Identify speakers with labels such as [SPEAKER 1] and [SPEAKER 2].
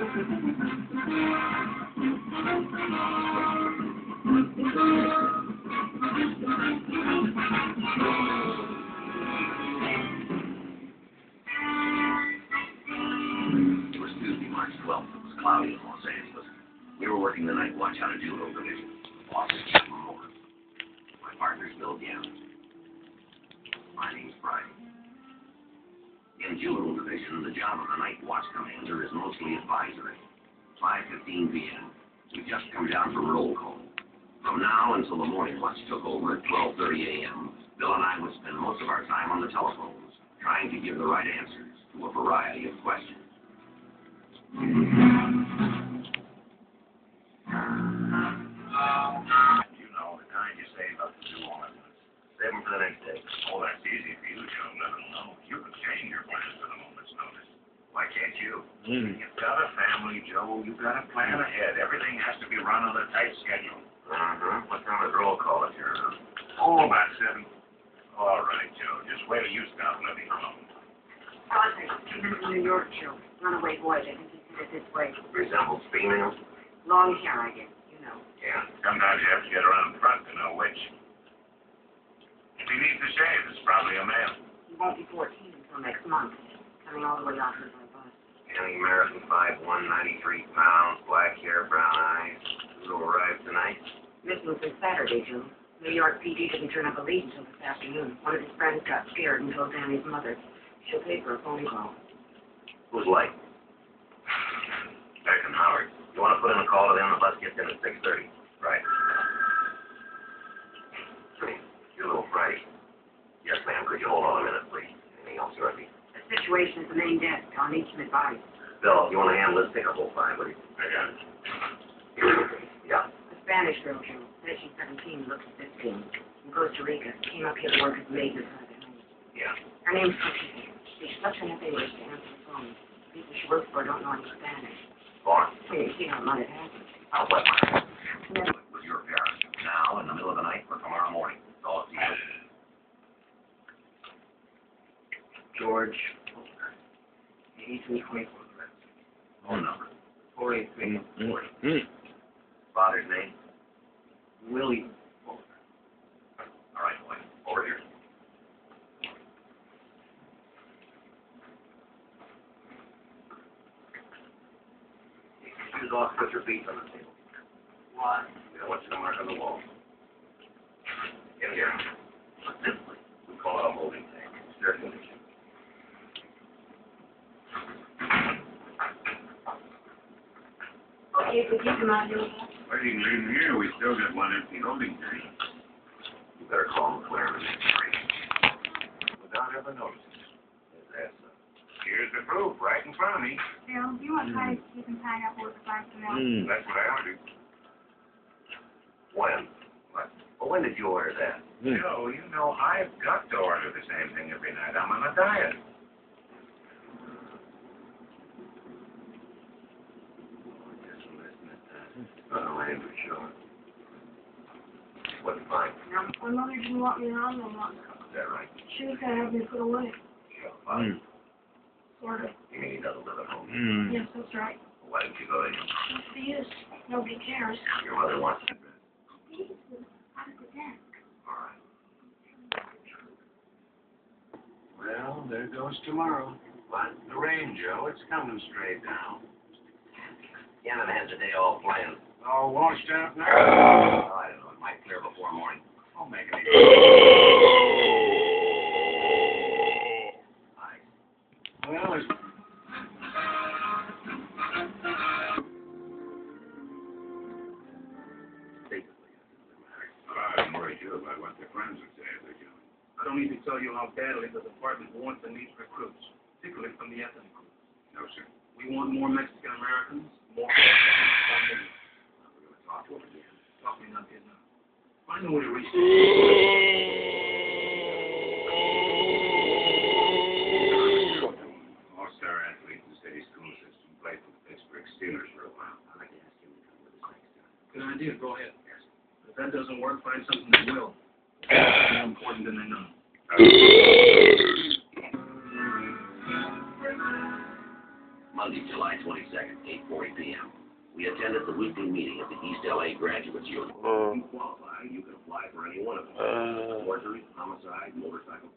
[SPEAKER 1] was Tuesday, March 12th. It was cloudy in Los Angeles. We were working the night watch out of Judo Division. Boss is Jim Moore. My partner's Bill Gannon. My name's Brian. In Judo Division, the job of the night watch commander is mostly advisory. 5:15 p.m. We just come down from roll call. From now until the morning watch took over at 12:30 a.m., Bill and I would spend most of our time on the telephones, trying to give the right answers to a variety of questions.
[SPEAKER 2] You know, the kind you save up to do all at once. Save them for the next day. Oh, that's easy for you, Joe. Let them know. You can change your plans at a moment's notice. Why can't you? You've got a family, Joe. You've got to plan ahead. Everything has to be run on a tight schedule.
[SPEAKER 1] What time is roll call at your house?
[SPEAKER 2] Oh, about 7. All right, Joe. Just wait till you stop and let me alone.
[SPEAKER 3] Arse, came in from New York, Joe. Runaway boy. I think he's headed this way.
[SPEAKER 1] Resembles female?
[SPEAKER 3] Long hair, I guess. You know.
[SPEAKER 1] Yeah.
[SPEAKER 2] Sometimes you have to get around front to know which. If he needs to shave, it's probably a male.
[SPEAKER 3] He won't be 14 until next month. Coming all the way out here by bus.
[SPEAKER 1] Young American, 5'1", 93 pounds, black hair, brown eyes. Who arrived tonight?
[SPEAKER 3] Missing since Saturday, Joe. New York PD didn't turn up a lead until this afternoon. One of his friends got scared and told Danny's mother. She'll pay for a phone call.
[SPEAKER 1] Who's late? Beck and Howard. You want to put in a call to them? The bus gets in at 6:30. Right. Your little Friday. Yes, ma'am. Could you hold on a minute, please? Anything else, Dorothy?
[SPEAKER 3] The situation at the main desk. I'll need some advice.
[SPEAKER 1] Bill, you want to handle this? Take a whole 5, will you?
[SPEAKER 2] I got it.
[SPEAKER 1] Yeah.
[SPEAKER 3] A Spanish girl, Joe. Says she's 17, looks 15. From Costa Rica. Came up here to work as a maid in a private home.
[SPEAKER 1] Yeah.
[SPEAKER 3] Her name's MrShitheel. She's such an innovator to answer the phone. People she works for don't know any Spanish.
[SPEAKER 1] Go on.
[SPEAKER 3] Well, you see how much it happens.
[SPEAKER 1] I'll let my with your parents. Now, in the middle of the night, or tomorrow morning. It's all up to you.
[SPEAKER 3] George. 8324.
[SPEAKER 1] Phone number.
[SPEAKER 3] 483.
[SPEAKER 1] Father's name?
[SPEAKER 3] Willie.
[SPEAKER 1] All right, boy. Over here. Shoes off, put your feet on the table.
[SPEAKER 3] What?
[SPEAKER 1] You know what's the mark on the wall? In here. Simply, we call it a holding tank. It's air conditioning.
[SPEAKER 3] Okay, so keep them out here.
[SPEAKER 2] Well, you can leave them here. We still got one empty holding tank.
[SPEAKER 1] You better call McLaren and make it free.
[SPEAKER 2] Without ever noticing. Here's the proof right in front of me.
[SPEAKER 4] Bill, do you want Patty to keep him tied up with the back of the milk?
[SPEAKER 2] That's what I ordered.
[SPEAKER 1] When? What? Well, when did you order that?
[SPEAKER 2] Joe, you know I've got to order the same thing every night. I'm on a diet.
[SPEAKER 1] I ain't sure. What's fine?
[SPEAKER 4] My mother didn't want me around no more.
[SPEAKER 1] Is that right?
[SPEAKER 4] She was going to have me put away.
[SPEAKER 1] Sure. Fine.
[SPEAKER 4] Sort of.
[SPEAKER 1] You mean he doesn't live at home?
[SPEAKER 4] Yes, that's right.
[SPEAKER 1] Why didn't you go to him?
[SPEAKER 4] What's the use? Nobody cares.
[SPEAKER 1] Your mother wants you.
[SPEAKER 4] He was out of the desk.
[SPEAKER 1] All right.
[SPEAKER 2] Well, there goes tomorrow.
[SPEAKER 1] What?
[SPEAKER 2] The rain, Joe. It's coming straight down.
[SPEAKER 1] Gannon has the day all planned.
[SPEAKER 2] All washed out now?
[SPEAKER 1] Oh, I don't know. It might clear before morning.
[SPEAKER 2] Don't make any Well, it's... I'm worried too about what their friends would say if they're doing.
[SPEAKER 5] I don't need to tell you how badly the department wants and needs recruits, particularly from the ethnic groups.
[SPEAKER 2] No, sir.
[SPEAKER 5] We want more Mexican Americans, more
[SPEAKER 2] We're going to talk to them again.
[SPEAKER 5] talking up here now. Find a way to reach
[SPEAKER 2] All-star athlete in the city school system, played for the Pittsburgh Steelers for a while.
[SPEAKER 1] I'd like to ask him to come with us next time.
[SPEAKER 5] Good idea, go ahead. If that doesn't work, find something that will. It's more important than they know.
[SPEAKER 1] Monday, July 22nd, 8:40 p.m. We attended the weekly meeting at the East LA Graduates Union. If you qualify, you can apply for any one of them. Forgery, homicide, motorcycle